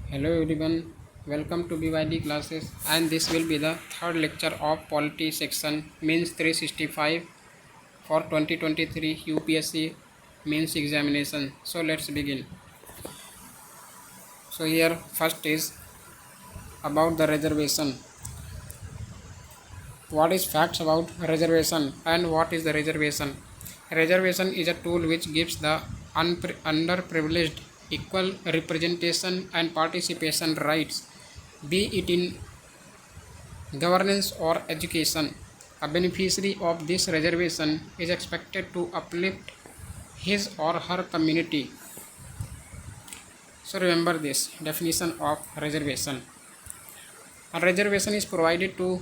Hello everyone, welcome to BYD Classes, and this will be the third lecture of Polity section Means 365 for 2023 UPSC Means examination. So let's begin. So here first is about the reservation. What is facts about reservation and what is the reservation? Reservation is a tool which gives the underprivileged equal representation and participation rights, be it in governance or education. A beneficiary of this reservation is expected to uplift his or her community. So remember this definition of reservation. A reservation is provided to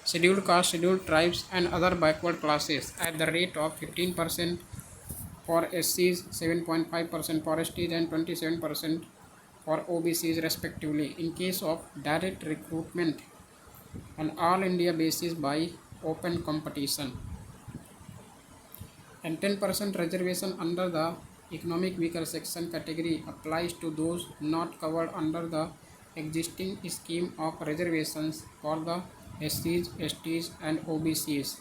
scheduled caste, scheduled tribes and other backward classes at the rate of 15% for SCs, 7.5% for STs and 27% for OBCs respectively in case of direct recruitment on all India basis by open competition, and 10% reservation under the economic weaker section category applies to those not covered under the existing scheme of reservations for the SCs, STs and OBCs,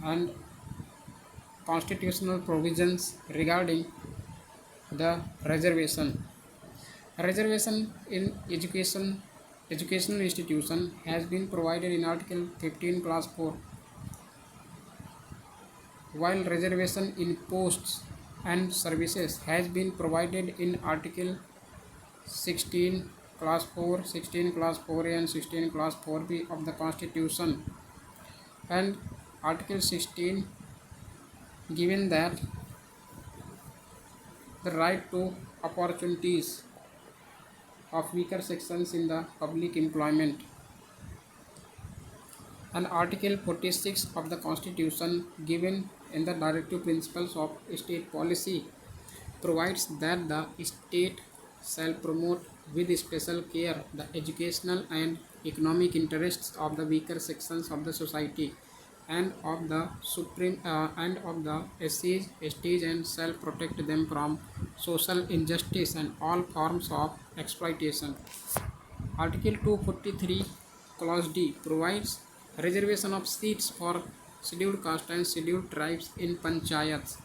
and constitutional provisions regarding the reservation. Reservation in educational institution has been provided in Article 15 Class 4, while reservation in posts and services has been provided in Article 16 Class 4, 16 Class 4A and 16 Class 4B of the Constitution, and Article 16 given that the right to opportunities of weaker sections in the public employment, and Article 46 of the Constitution given in the directive principles of state policy provides that the state shall promote with special care the educational and economic interests of the weaker sections of the society and of the SCs, STs and shall protect them from social injustice and all forms of exploitation. Article 243 Clause D provides reservation of seats for scheduled caste and scheduled tribes in panchayats,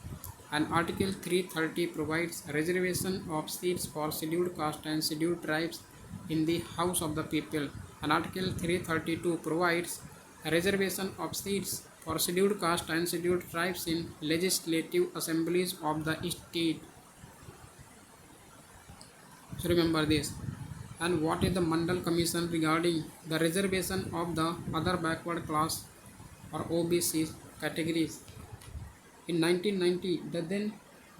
and Article 330 provides reservation of seats for scheduled caste and scheduled tribes in the House of the People, and Article 332 provides reservation of seats for scheduled caste and scheduled tribes in legislative assemblies of the state. So remember this. And what is the Mandal Commission regarding the reservation of the other backward class or OBC categories? In 1990, the then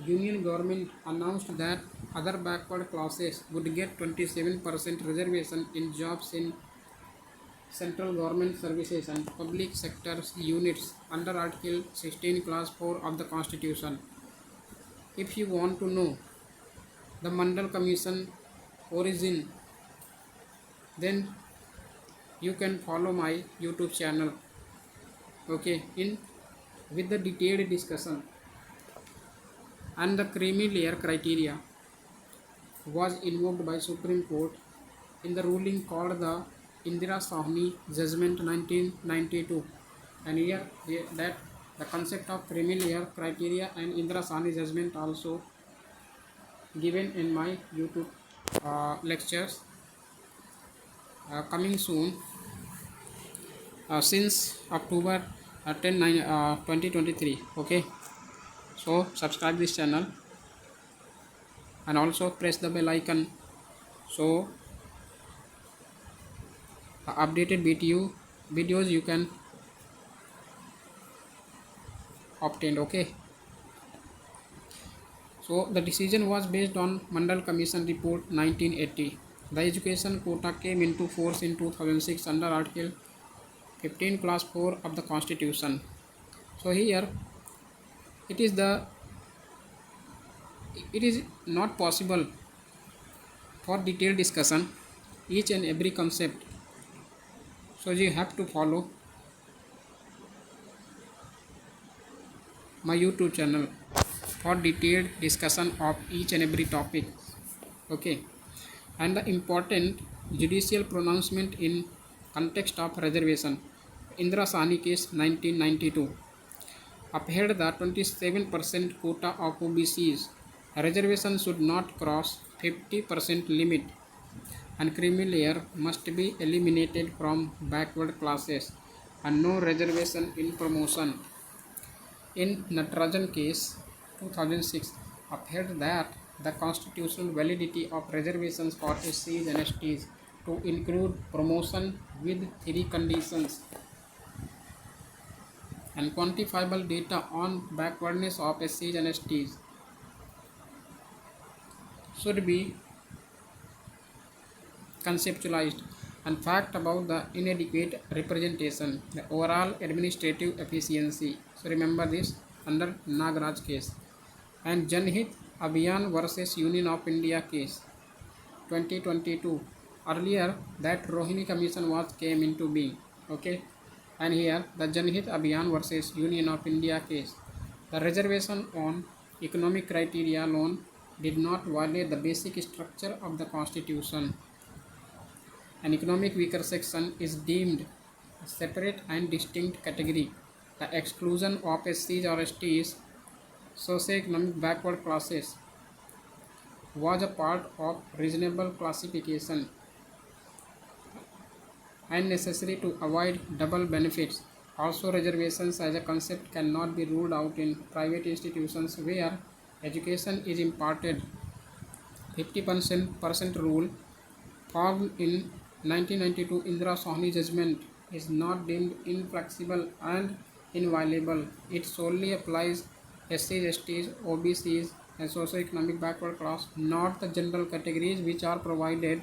Union government announced that other backward classes would get 27% reservation in jobs in central government services and public sector units under Article 16 Class 4 of the Constitution. If you want to know the Mandal Commission origin, then you can follow my YouTube channel, okay, in with the detailed discussion. And the creamy layer criteria was invoked by Supreme Court in the ruling called the Indira Sahni Judgment 1992, and here that the concept of creamy layer criteria and Indira Sahni Judgment also given in my YouTube lectures coming soon since October 2023. Okay, so subscribe this channel and also press the bell icon so updated videos you can obtain. Okay, so the decision was based on Mandal Commission report 1980. The education quota came into force in 2006 under Article 15 Class 4 of the Constitution. So here it is not possible for detailed discussion each and every concept, so you have to follow my YouTube channel for detailed discussion of each and every topic. Okay, and the important judicial pronouncement in context of reservation. Indra Sahni case 1992 upheld the 27% quota of OBCs. Reservation should not cross 50% limit, and creamy layer must be eliminated from backward classes, and no reservation in promotion. In Natarajan case 2006 upheld that the constitutional validity of reservations for SCs and STs to include promotion with three conditions, and quantifiable data on backwardness of SCs and STs should be conceptualized, and fact about the inadequate representation, the overall administrative efficiency. So remember this under Nagaraj case. And Janhit Abhiyan versus Union of India case 2022. Earlier that Rohini Commission was came into being. Okay, and here the Janhit Abhiyan versus Union of India case. The reservation on economic criteria alone did not violate the basic structure of the Constitution. An economic weaker section is deemed a separate and distinct category. The exclusion of SCs or STs, socioeconomic backward classes, was a part of reasonable classification and necessary to avoid double benefits. Also, reservations as a concept cannot be ruled out in private institutions where education is imparted. 50% rule formed in 1992 Indira Sahni judgment is not deemed inflexible and inviolable. It solely applies SCs, STs, OBCs and socio-economic backward class, not the general categories which are provided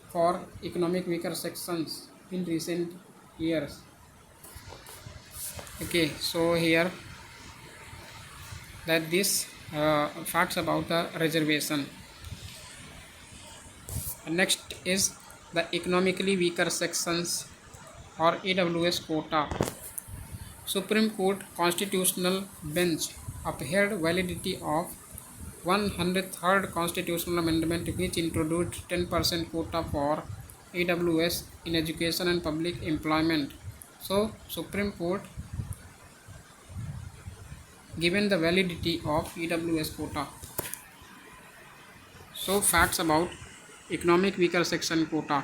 for economic weaker sections in recent years. Okay, so here that this facts about the reservation. Next is the economically weaker sections or EWS quota. Supreme Court Constitutional Bench upheld validity of 103rd Constitutional Amendment which introduced 10% quota for EWS in education and public employment. So Supreme Court given the validity of EWS quota. So facts about economic weaker section quota.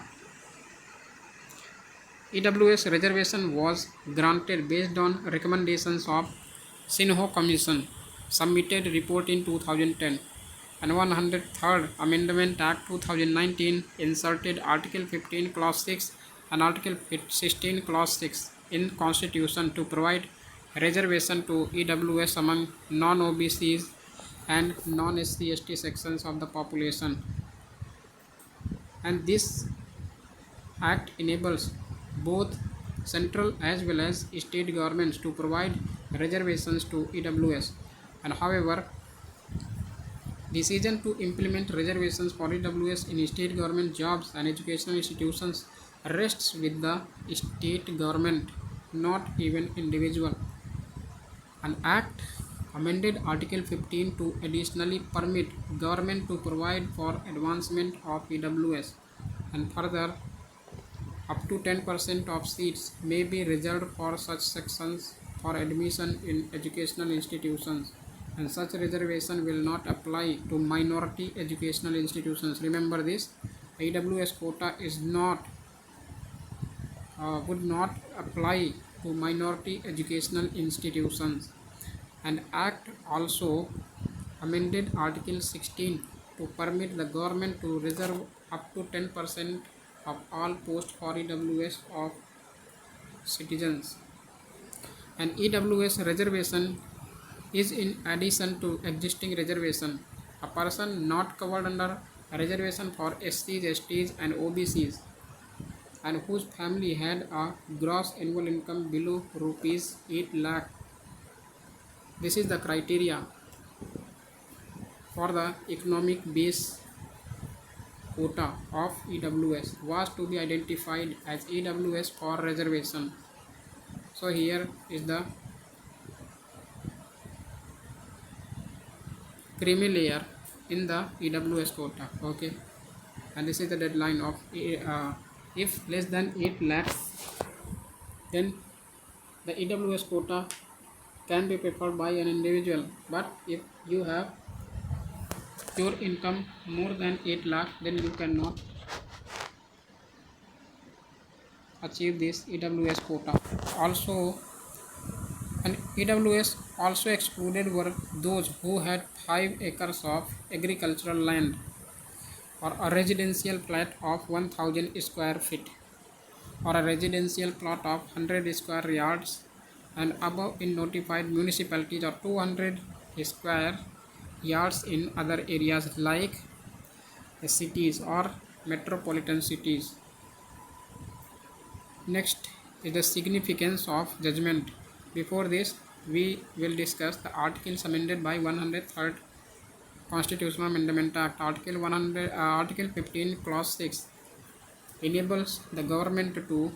EWS reservation was granted based on recommendations of Sinho Commission submitted report in 2010, and 103rd Amendment Act 2019 inserted Article 15 Clause 6 and Article 16 Clause 6 in Constitution to provide reservation to EWS among non-OBCs and non-SC/ST sections of the population, and this act enables both central as well as state governments to provide reservations to EWS. And however, decision to implement reservations for EWS in state government jobs and educational institutions rests with the state government, not even individual. An act amended Article 15 to additionally permit government to provide for advancement of EWS, and further up to 10% of seats may be reserved for such sections for admission in educational institutions, and such reservation will not apply to minority educational institutions. Remember this, EWS quota is not would not apply to minority educational institutions. An act also amended Article 16 to permit the government to reserve up to 10% of all posts for EWS of citizens. An EWS reservation is in addition to existing reservation. A person not covered under a reservation for SCs, STs and OBCs and whose family had a gross annual income below rupees 8 lakh. This is the criteria for the economic base quota of EWS was to be identified as EWS for reservation. So here is the creamy layer in the EWS quota. Okay, and this is the deadline of if less than 8 lakhs, then the EWS quota can be preferred by an individual. But if you have your income more than 8 lakh, then you cannot achieve this EWS quota. Also, and EWS also excluded were those who had 5 acres of agricultural land or a residential plot of 1000 square feet or a residential plot of 100 square yards and above in notified municipalities or 200 square yards in other areas like cities or metropolitan cities. Next is the significance of judgment. Before this, we will discuss the articles amended by 103rd Constitutional Amendment Act. Article 15 Clause 6 enables the government to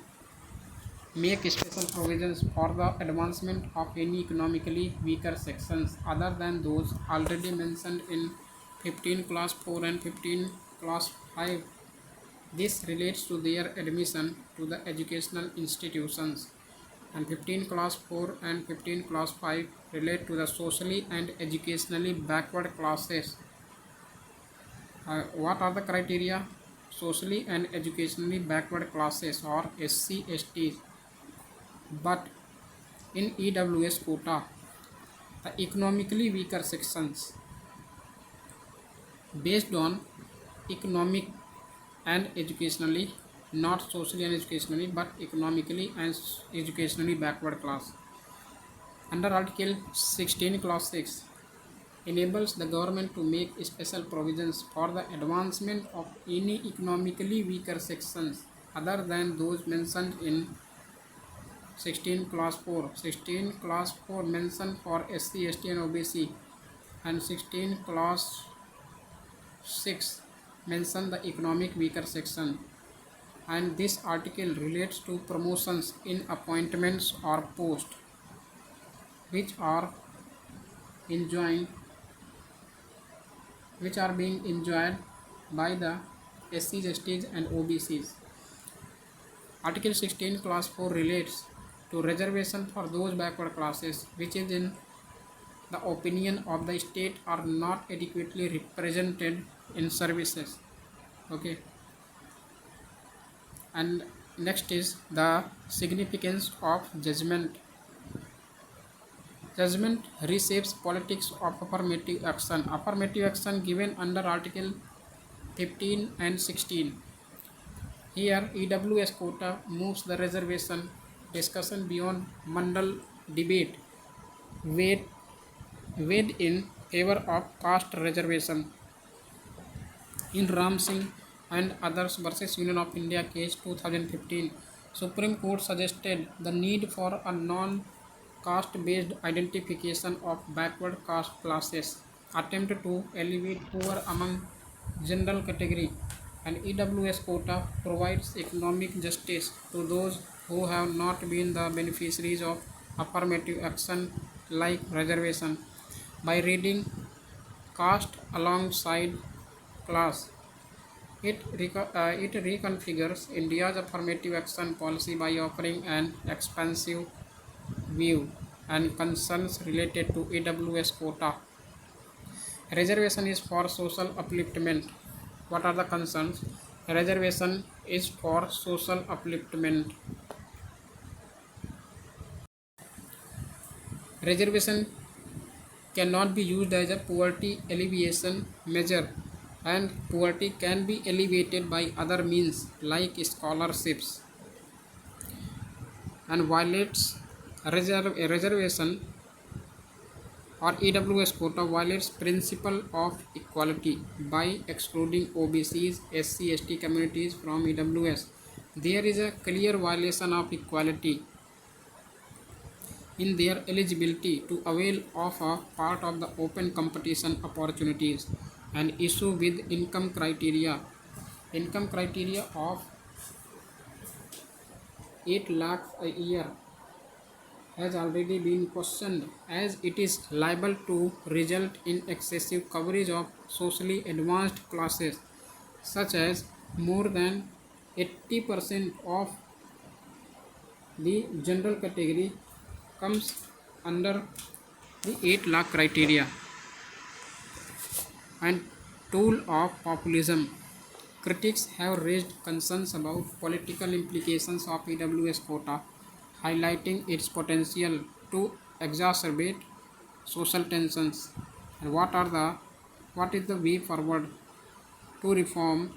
make special provisions for the advancement of any economically weaker sections other than those already mentioned in 15 Clause 4 and 15 Clause 5. This relates to their admission to the educational institutions, and 15 Clause 4 and 15 Clause 5 relate to the socially and educationally backward classes. What are the criteria? Socially and educationally backward classes or SC STs. But in EWS quota, the economically weaker sections based on economic and educationally, not socially and educationally, but economically and educationally backward class. Under Article 16 Clause 6 enables the government to make special provisions for the advancement of any economically weaker sections other than those mentioned in 16 Clause 4. 16 Clause 4 mentioned for SC, ST and OBC, and 16 Clause 6 mention the economic weaker section, and this article relates to promotions in appointments or posts which are being enjoyed by the SCs, STs and OBCs. Article 16 Clause 4 relates to reservation for those backward classes which is in the opinion of the state are not adequately represented in services. Okay, and next is the significance of judgment. Judgment reshapes politics of affirmative action. Affirmative action given under Article 15 and 16. Here EWS quota moves the reservation discussion beyond Mandal debate, weighed in favor of caste reservation. In Ram Singh and others versus Union of India case 2015, Supreme Court suggested the need for a non-caste based identification of backward caste classes, attempt to elevate poor among general category, and EWS quota provides economic justice to those who have not been the beneficiaries of affirmative action like reservation. By reading caste alongside class, it reconfigures India's affirmative action policy by offering an expansive view and concerns related to EWS quota. Reservation is for social upliftment. What are the concerns? Reservation is for social upliftment. Reservation cannot be used as a poverty alleviation measure, and poverty can be alleviated by other means like scholarships, and violates reservation or EWS quota violates principle of equality by excluding OBCs, SC, ST communities from EWS. There is a clear violation of equality in their eligibility to avail of a part of the open competition opportunities. An issue with income criteria of 8 lakhs a year has already been questioned as it is liable to result in excessive coverage of socially advanced classes such as more than 80% of the general category comes under the 8 lakh criteria and tool of populism. Critics have raised concerns about political implications of EWS quota, highlighting its potential to exacerbate social tensions. And what is the way forward to reform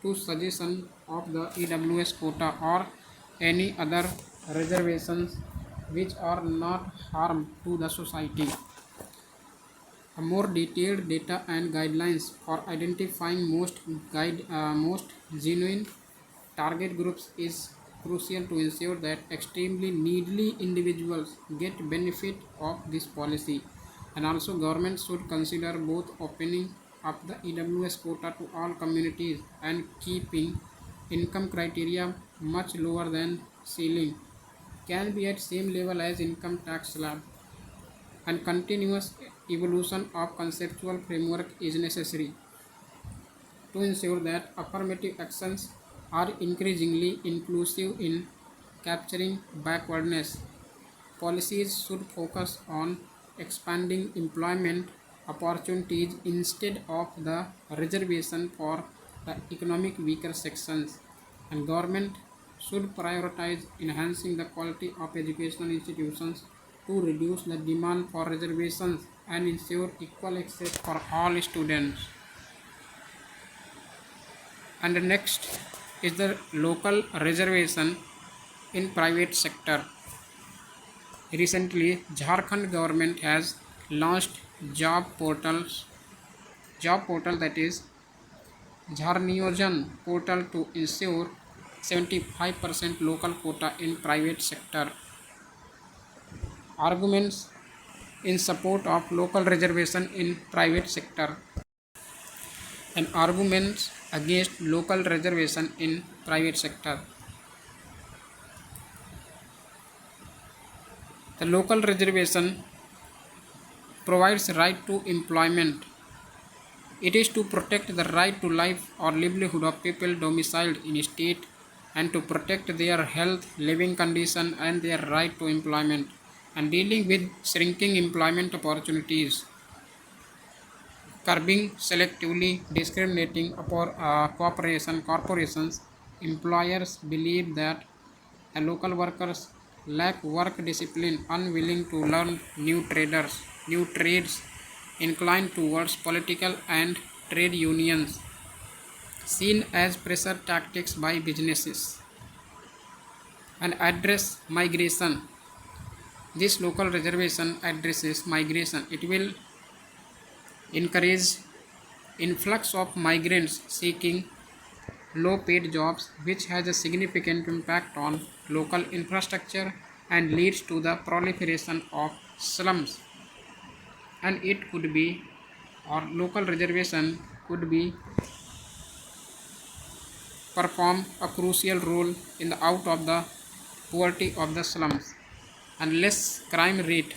to suggestion of the EWS quota or any other reservations which are not harm to the society? A more detailed data and guidelines for identifying most genuine target groups is crucial to ensure that extremely needy individuals get benefit of this policy. And also government should consider both opening up the EWS quota to all communities and keeping income criteria much lower than ceiling can be at same level as income tax slab, and continuous evolution of conceptual framework is necessary to ensure that affirmative actions are increasingly inclusive in capturing backwardness. Policies should focus on expanding employment opportunities instead of the reservation for the economic weaker sections, and government should prioritize enhancing the quality of educational institutions to reduce the demand for reservations and ensure equal access for all students. And the next is the local reservation in private sector. Recently, Jharkhand government has launched job portal, that is Jharniyojan portal, to ensure 75% local quota in private sector. Arguments in support of local reservation in private sector and arguments against local reservation in private sector. The local reservation provides right to employment. It is to protect the right to life or livelihood of people domiciled in a state and to protect their health, living condition and their right to employment, and dealing with shrinking employment opportunities, curbing selectively discriminating corporations. Employers believe that local workers lack work discipline, unwilling to learn new trades, inclined towards political and trade unions, seen as pressure tactics by businesses, and address migration. This local reservation addresses migration. It will encourage influx of migrants seeking low paid jobs, which has a significant impact on local infrastructure and leads to the proliferation of slums. And it could be, or local reservation could be, perform a crucial role in the out of the poverty of the slums and less crime rate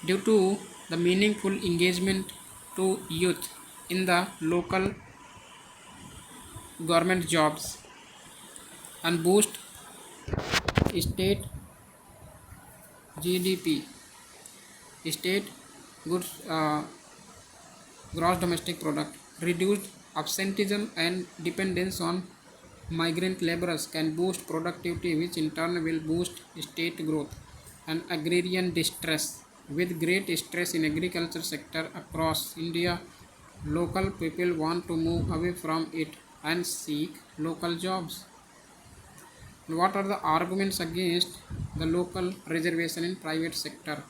due to the meaningful engagement to youth in the local government jobs and boost state GDP, state goods gross domestic product. Reduced absenteeism and dependence on migrant laborers can boost productivity, which in turn will boost state growth. And agrarian distress. With great stress in agriculture sector across India, local people want to move away from it and seek local jobs. What are the arguments against the local reservation in private sector?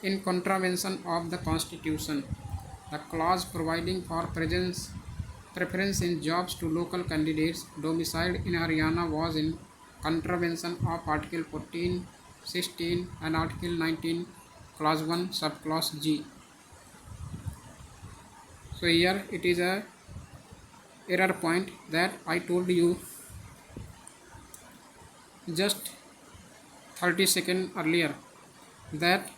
In contravention of the constitution, the clause providing for preference in jobs to local candidates domiciled in Haryana was in contravention of Article 14, 16 and Article 19, Clause 1, Subclause G. So here it is a error point that I told you just 30 seconds earlier that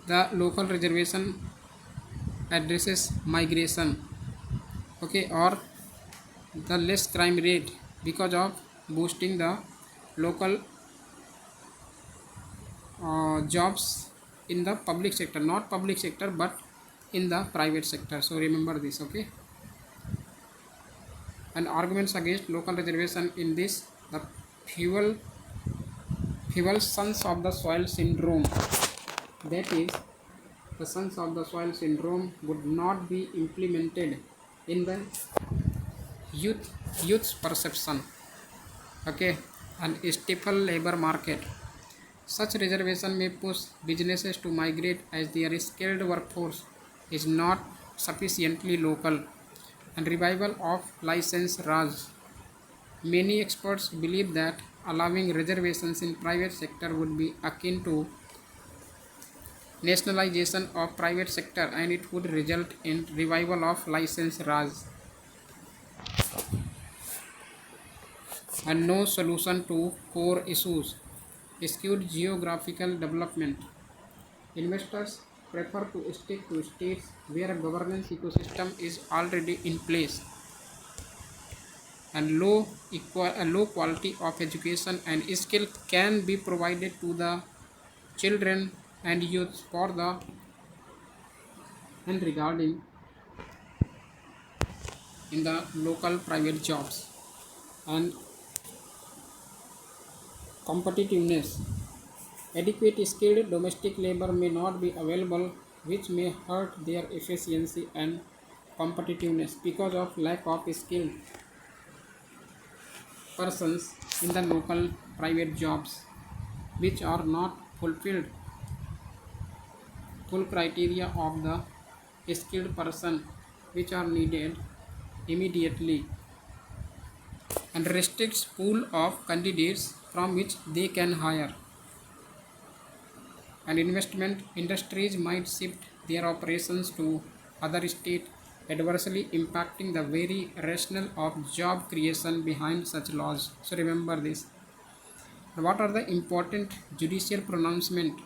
the local reservation addresses migration, okay, or the less crime rate because of boosting the local jobs in the public sector, not public sector but in the private sector. So remember this, okay. And arguments against local reservation in this, the fuel sons of the soil syndrome, that is the sons of the soil syndrome would not be implemented in the youth's perception, okay, and stifle labor market. Such reservation may push businesses to migrate as their skilled workforce is not sufficiently local. And revival of license Raj. Many experts believe that allowing reservations in private sector would be akin to nationalization of private sector, and it would result in revival of license Raj. And no solution to core issues. Skewed geographical development. Investors prefer to stick to states where a governance ecosystem is already in place, and low quality of education and skill can be provided to the children and youth for the and regarding in the local private jobs. And competitiveness. Adequate skilled domestic labor may not be available, which may hurt their efficiency and competitiveness because of lack of skilled persons in the local private jobs, which are not fulfilled full criteria of the skilled person which are needed immediately, and restricts pool of candidates from which they can hire. And investment industries might shift their operations to other states, adversely impacting the very rationale of job creation behind such laws. So remember this. What are the important judicial pronouncements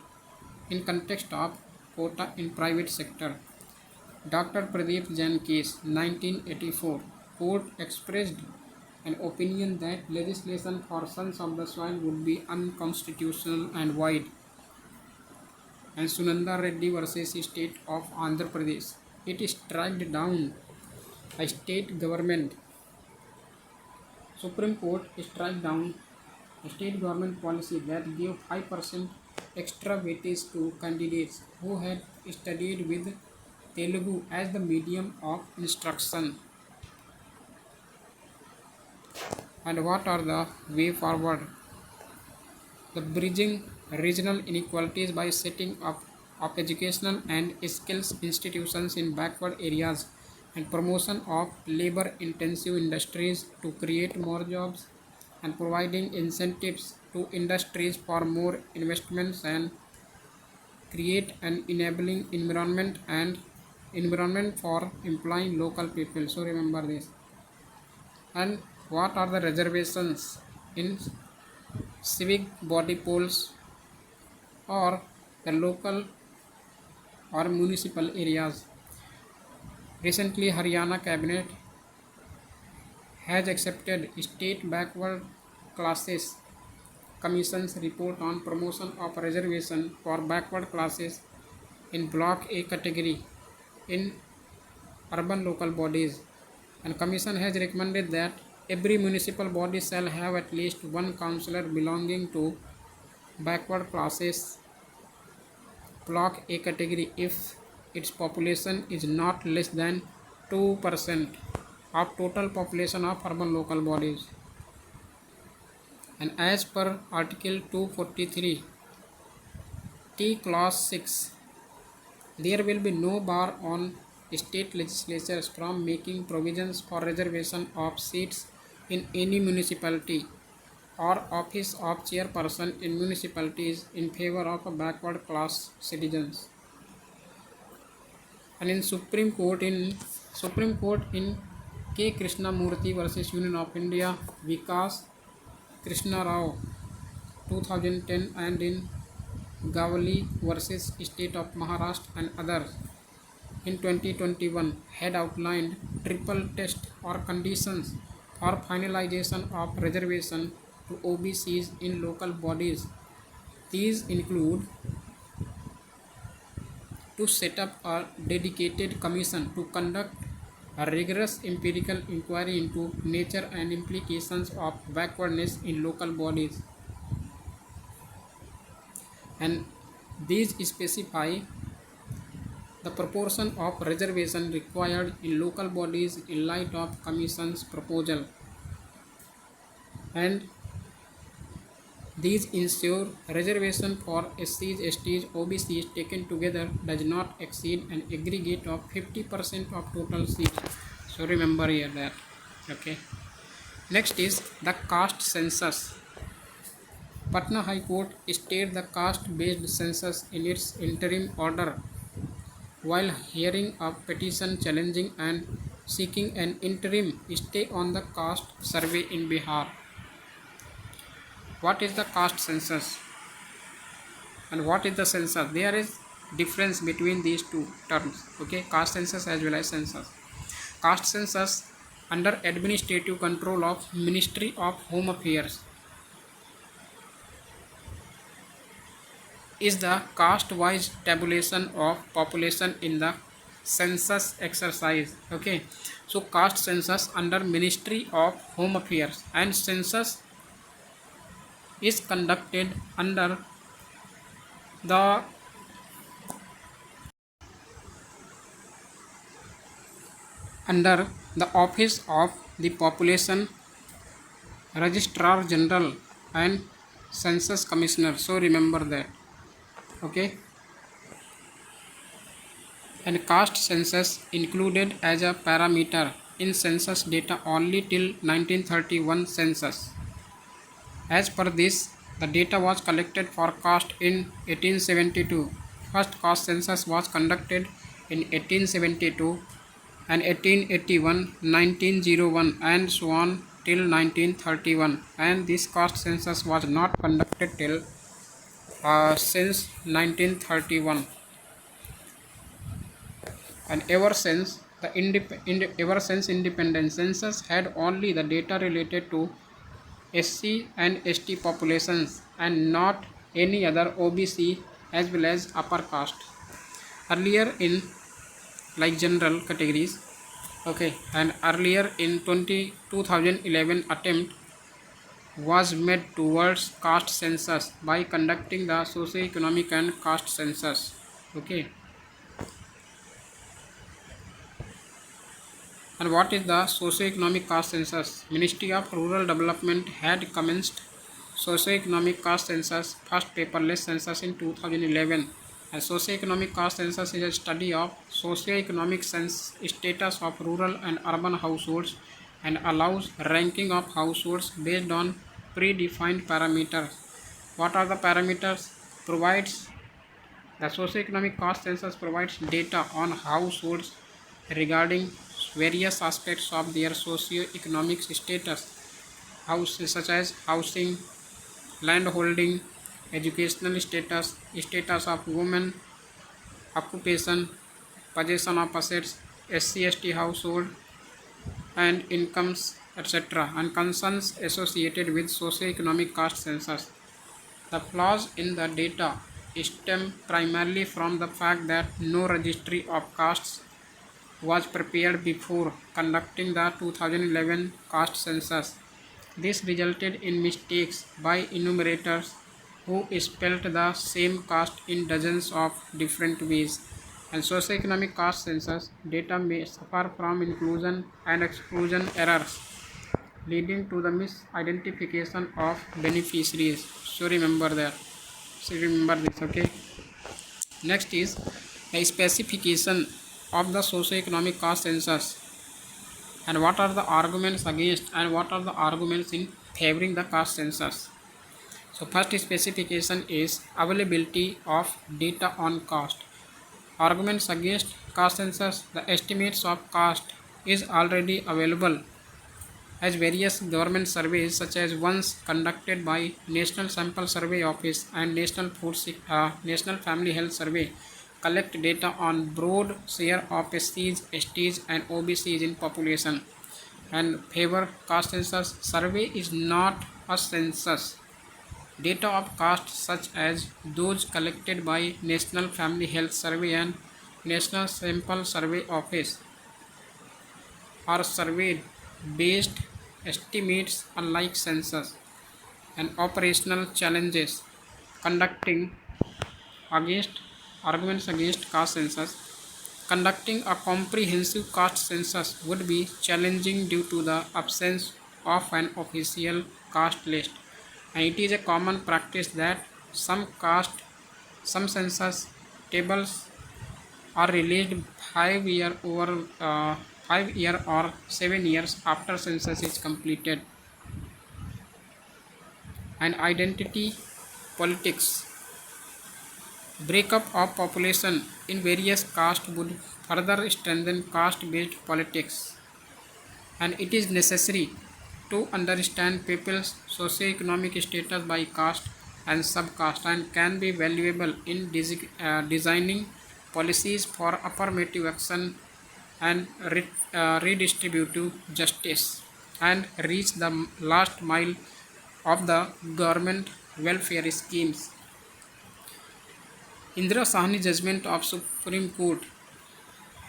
in context of quota in private sector? Dr. Pradeep Jain case 1984. Court expressed an opinion that legislation for sons of the soil would be unconstitutional and void. And Sunanda Reddy versus State of Andhra Pradesh. It struck down a state government. Supreme Court struck down a state government policy that gave 5% extra weightage to candidates who had studied with Telugu as the medium of instruction. And what are the way forward? The bridging regional inequalities by setting up of educational and skills institutions in backward areas, and promotion of labor intensive industries to create more jobs, and providing incentives to industries for more investments, and create an enabling environment for employing local people. So remember this. And what are the reservations in civic body polls or the local or municipal areas? Recently, Haryana cabinet has accepted state backward classes commission's report on promotion of reservation for backward classes in block A category in urban local bodies, and commission has recommended that every municipal body shall have at least one councillor belonging to backward classes block A category if its population is not less than 2% of total population of urban local bodies. And as per Article 243 T Clause 6, there will be no bar on state legislatures from making provisions for reservation of seats in any municipality or office of chairperson in municipalities in favor of backward class citizens. And in Supreme Court in K. Krishnamurthy versus Union of India, Vikas Krishna Rao 2010 and in Gavali versus State of Maharashtra and others in 2021 had outlined triple test or conditions for finalization of reservation to OBCs in local bodies. These include to set up a dedicated commission to conduct a rigorous empirical inquiry into nature and implications of backwardness in local bodies, and these specify the proportion of reservation required in local bodies in light of commission's proposal, and these ensure reservation for SCs, STs, OBCs taken together does not exceed an aggregate of 50% of total seats. So remember here that. Okay. Next is the caste census. Patna High Court stayed the caste-based census in its interim order while hearing a petition challenging and seeking an interim stay on the caste survey in Bihar. What is the caste census and what is the census? There is difference between these two terms. Okay, caste census as well as census. Caste census under administrative control of Ministry of Home Affairs is the caste-wise tabulation of population in the census exercise. Okay, so caste census under Ministry of Home Affairs, and census is conducted under the office of the Population Registrar General and Census Commissioner. So remember that. Okay, and caste census included as a parameter in census data only till 1931 census. As per this, the data was collected for caste in 1872. First caste census was conducted in 1872 and 1881, 1901 and so on till 1931, and this caste census was not conducted till since 1931, and ever since independence census had only the data related to SC and ST populations and not any other OBC as well as upper caste. Earlier in like general categories. Okay, and earlier in 2011 attempt was made towards caste census by conducting the socio-economic and caste census. Okay, and what is the socio-economic caste census? Ministry of Rural Development had commenced socio-economic caste census, first paperless census in 2011. And socio-economic caste census is a study of socio-economic status of rural and urban households and allows ranking of households based on predefined parameters. What are the parameters? The socio-economic caste census provides data on households regarding various aspects of their socio-economic status, such as housing, land holding, educational status, status of women, occupation, possession of assets, SC/ST household, and incomes, etc., and concerns associated with socio-economic caste census. The flaws in the data stem primarily from the fact that no registry of castes was prepared before conducting the 2011 caste census. This resulted in mistakes by enumerators who spelt the same caste in dozens of different ways, and socio-economic caste census data may suffer from inclusion and exclusion errors, leading to the misidentification of beneficiaries. So remember that. So remember this. Okay. Next is a specification of the socio-economic caste census, and what are the arguments against and what are the arguments in favoring the caste census. So first specification is availability of data on caste. Arguments against caste census: the estimates of caste is already available as various government surveys such as ones conducted by National Sample Survey Office and National Family Health Survey collect data on broad share of SCs, STs and OBCs in population and favor caste census. Survey is not a census. Data of caste such as those collected by National Family Health Survey and National Sample Survey Office are surveyed based estimates unlike census. And operational challenges conducting against arguments against caste census. Conducting a comprehensive caste census would be challenging due to the absence of an official caste list, and it is a common practice that some census tables are released 5 year or 7 years after census is completed. And identity politics. Breakup of population in various castes would further strengthen caste-based politics, and it is necessary to understand people's socio-economic status by caste and subcaste and can be valuable in designing policies for affirmative action and redistributive justice and reach the last mile of the government welfare schemes. Indira Sahni's judgment of Supreme Court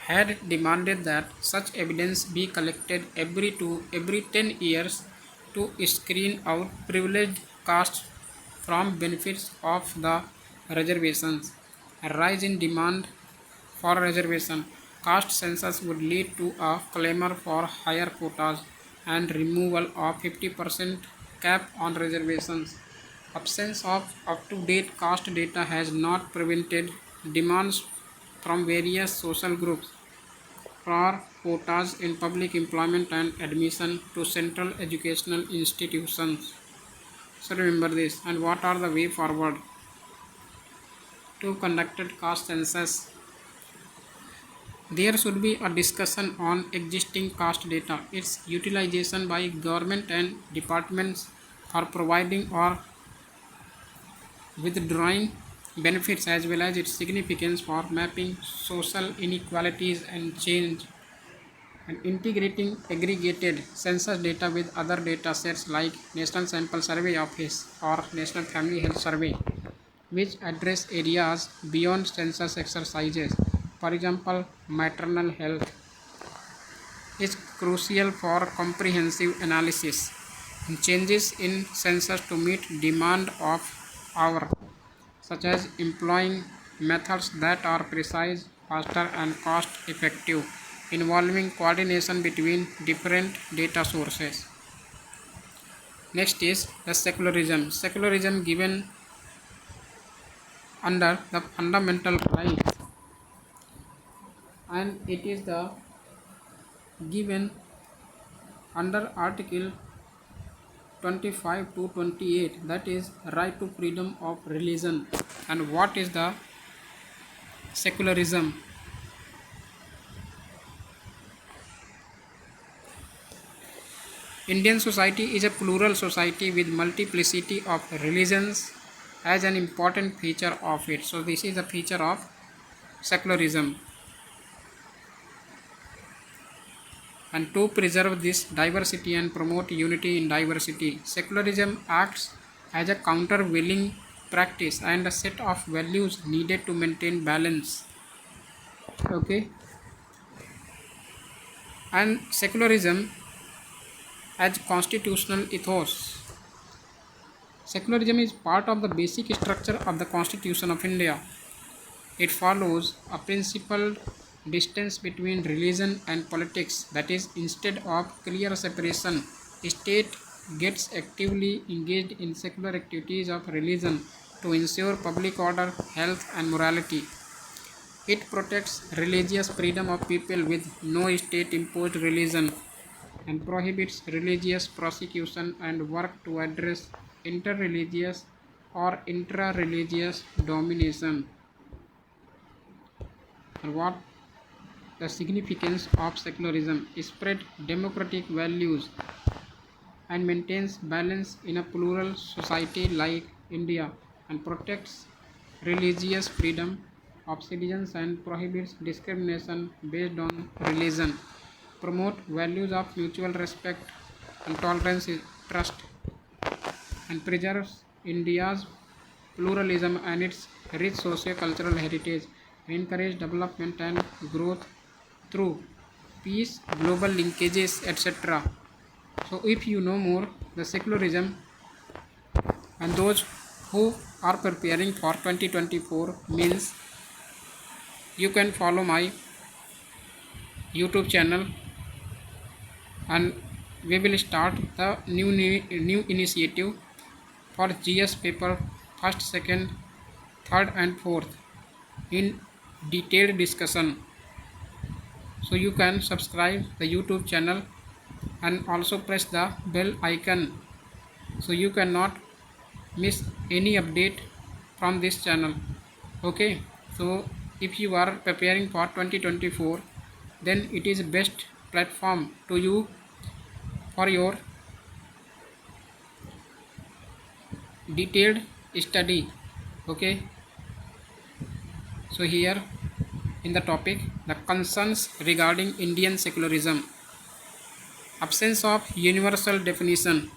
had demanded that such evidence be collected every 10 years to screen out privileged castes from benefits of the reservations. A rise in demand for reservation caste census would lead to a clamor for higher quotas and removal of 50% cap on reservations. Absence of up-to-date caste data has not prevented demands from various social groups for quotas in public employment and admission to central educational institutions. So remember this. And what are the way forward to conducted caste census? There should be a discussion on existing caste data, its utilization by government and departments for providing or withdrawing benefits, as well as its significance for mapping social inequalities and change, and integrating aggregated census data with other data sets like National Sample Survey Office or National Family Health Survey, which address areas beyond census exercises. For example, maternal health is crucial for comprehensive analysis and changes in census to meet demand of hour, such as employing methods that are precise, faster and cost effective, involving coordination between different data sources. Next is the secularism. Secularism given under the fundamental rights, and it is the given under article 25 to 28, that is right to freedom of religion. And what is the secularism? Indian society is a plural society with multiplicity of religions as an important feature of it. So this is a feature of secularism. And to preserve this diversity and promote unity in diversity, secularism acts as a countervailing practice and a set of values needed to maintain balance. Okay. And secularism as constitutional ethos. Secularism is part of the basic structure of the Constitution of India. It follows a principled distance between religion and politics, that is, instead of clear separation, state gets actively engaged in secular activities of religion to ensure public order, health and morality. It protects religious freedom of people with no state imposed religion and prohibits religious persecution and work to address interreligious or intra-religious domination. And what the significance of secularism? Spread democratic values and maintains balance in a plural society like India, and protects religious freedom of citizens and prohibits discrimination based on religion, promote values of mutual respect and tolerance, trust, and preserves India's pluralism and its rich socio-cultural heritage, encourage development and growth through peace, global linkages, etc. So, if you know more, the secularism, and those who are preparing for 2024 means, you can follow my YouTube channel, and we will start the new initiative for GS paper first, second, third and fourth in detailed discussion. So you can subscribe the YouTube channel and also press the bell icon so you cannot miss any update from this channel. Okay, so if you are preparing for 2024, then it is best platform to you for your detailed study. Okay, so here in the topic, the concerns regarding Indian secularism: absence of universal definition,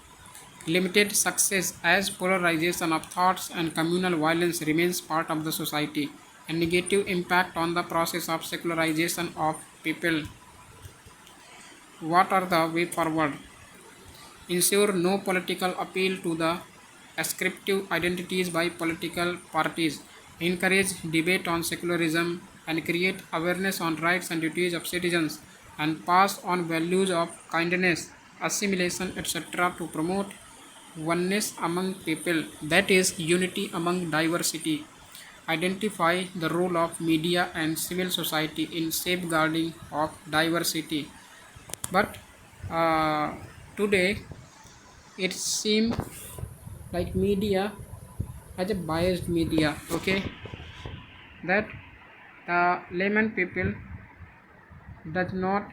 limited success as polarization of thoughts and communal violence remains part of the society, and negative impact on the process of secularization of people. What are the way forward? Ensure no political appeal to the ascriptive identities by political parties. Encourage debate on secularism and create awareness on rights and duties of citizens, and pass on values of kindness, assimilation, etc. to promote oneness among people, that is, unity among diversity. Identify the role of media and civil society in safeguarding of diversity. But today it seems like media as a biased media, okay, that the layman people does not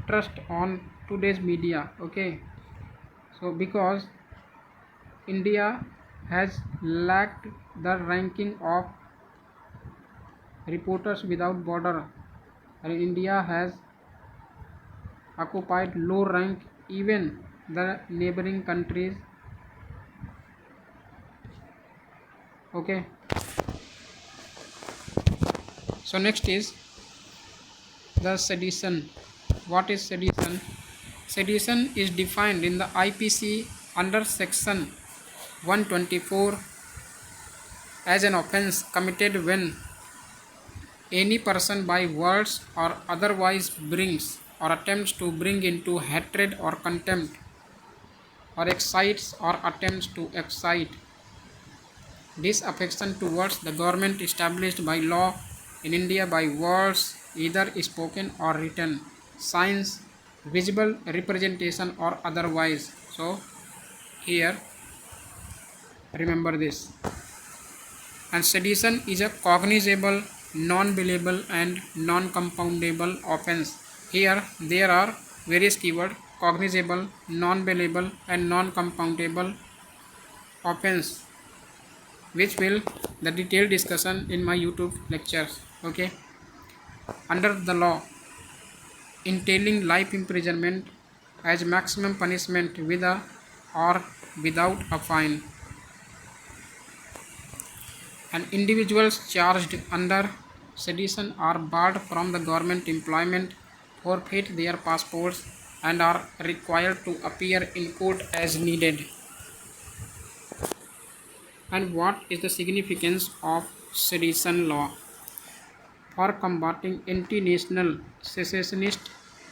trust on today's media, okay. So because India has lacked the ranking of Reporters Without Border, and India has occupied low rank even the neighboring countries, okay. So next is the sedition. What is sedition? Sedition is defined in the IPC under section 124 as an offence committed when any person by words or otherwise brings or attempts to bring into hatred or contempt, or excites or attempts to excite disaffection towards the government established by law in India by words either spoken or written, signs, visible representation or otherwise. So here remember this. And sedition is a cognizable, non-billable and non-compoundable offence. Here there are various keywords: cognizable, non-billable and non-compoundable offence, which will the detailed discussion in my YouTube lectures, okay. Under the law, entailing life imprisonment as maximum punishment with a or without a fine, and individuals charged under sedition are barred from the government employment, forfeit their passports, and are required to appear in court as needed. And what is the significance of sedition law? For combating anti-national, secessionist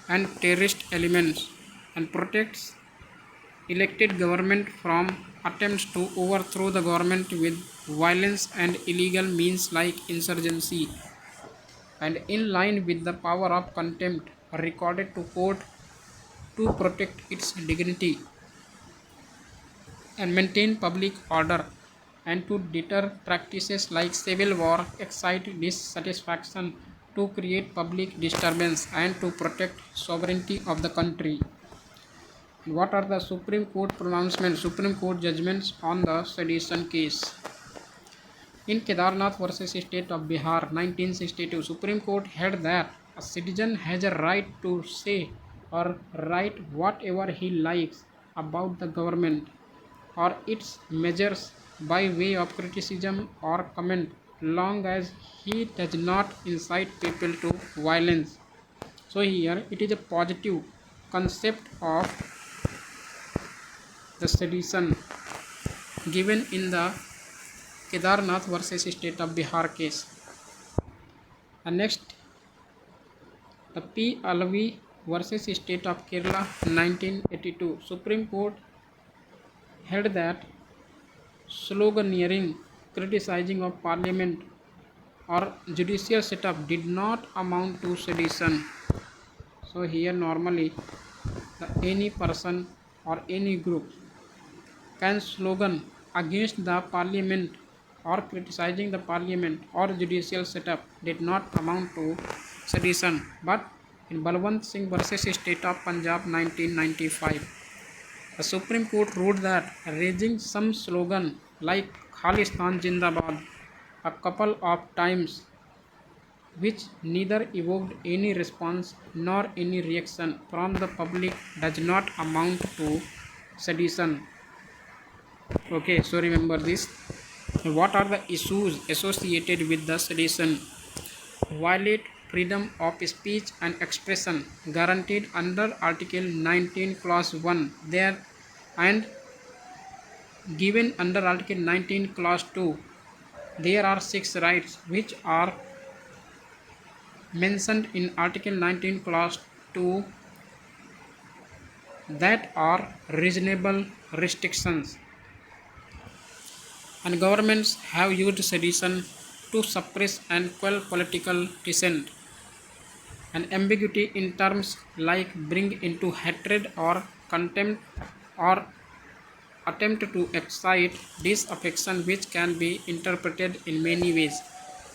and terrorist elements, and protects elected government from attempts to overthrow the government with violence and illegal means like insurgency, and in line with the power of contempt recorded to court to protect its dignity and maintain public order, and to deter practices like civil war, excite dissatisfaction, to create public disturbance and to protect sovereignty of the country. What are the Supreme Court pronouncements, Supreme Court judgments on the sedition case? In Kedarnath versus State of Bihar 1962, Supreme Court held that a citizen has a right to say or write whatever he likes about the government or its measures by way of criticism or comment, long as he does not incite people to violence. So here it is a positive concept of the sedition given in the Kedarnath versus State of Bihar case. And next, the P. Alavi versus State of Kerala 1982. Supreme Court held that sloganeering, criticizing of parliament or judicial setup did not amount to sedition. So here normally any person or any group can slogan against the parliament or criticizing the parliament or judicial setup did not amount to sedition. But in Balwant Singh versus State of Punjab 1995, the Supreme Court ruled that raising some slogan like Khalistan Jindabad a couple of times, which neither evoked any response nor any reaction from the public, does not amount to sedition. Okay, so remember this. What are the issues associated with the sedition? Violate freedom of speech and expression guaranteed under Article 19 Clause 1 there and given under Article 19 Clause 2. There are 6 rights which are mentioned in Article 19 Clause 2 that are reasonable restrictions. And governments have used sedition to suppress and quell political dissent. And ambiguity in terms like bring into hatred or contempt or attempt to excite disaffection, which can be interpreted in many ways.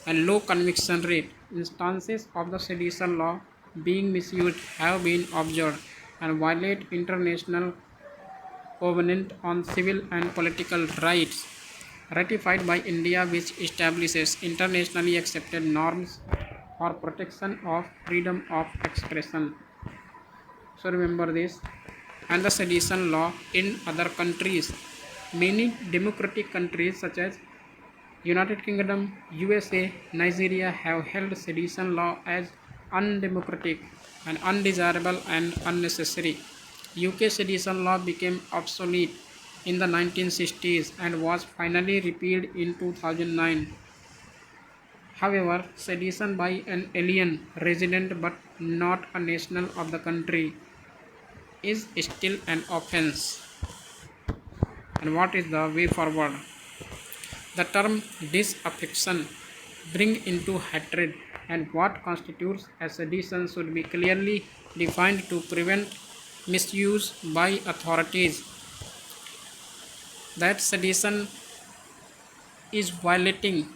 And low conviction rate. Instances of the sedition law being misused have been observed and violate international covenant on civil and political rights ratified by India, which establishes internationally accepted norms for protection of freedom of expression. So remember this. And the sedition law in other countries. Many democratic countries such as United Kingdom, USA, Nigeria have held sedition law as undemocratic and undesirable and unnecessary. UK sedition law became obsolete in the 1960s and was finally repealed in 2009. However, sedition by an alien resident but not a national of the country is still an offense. And what is the way forward? The term disaffection, bring into hatred, and what constitutes as sedition should be clearly defined to prevent misuse by authorities. That sedition is violating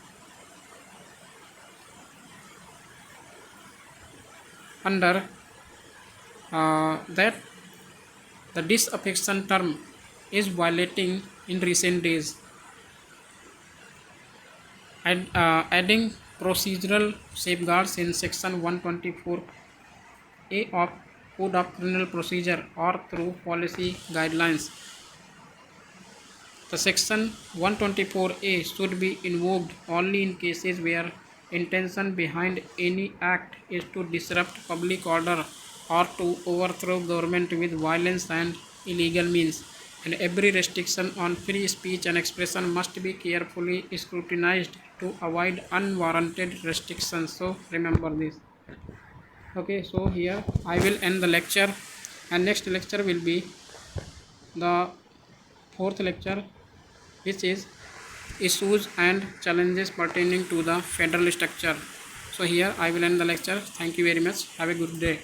under that the disaffection term is violating in recent days, and adding procedural safeguards in section 124A of Code of Criminal Procedure or through policy guidelines. The section 124A should be invoked only in cases where intention behind any act is to disrupt public order or to overthrow government with violence and illegal means. And every restriction on free speech and expression must be carefully scrutinized to avoid unwarranted restrictions. So remember this. Okay, so here I will end the lecture, and next lecture will be the 4th lecture, which is issues and challenges pertaining to the federal structure. So here I will end the lecture. Thank you very much. Have a good day.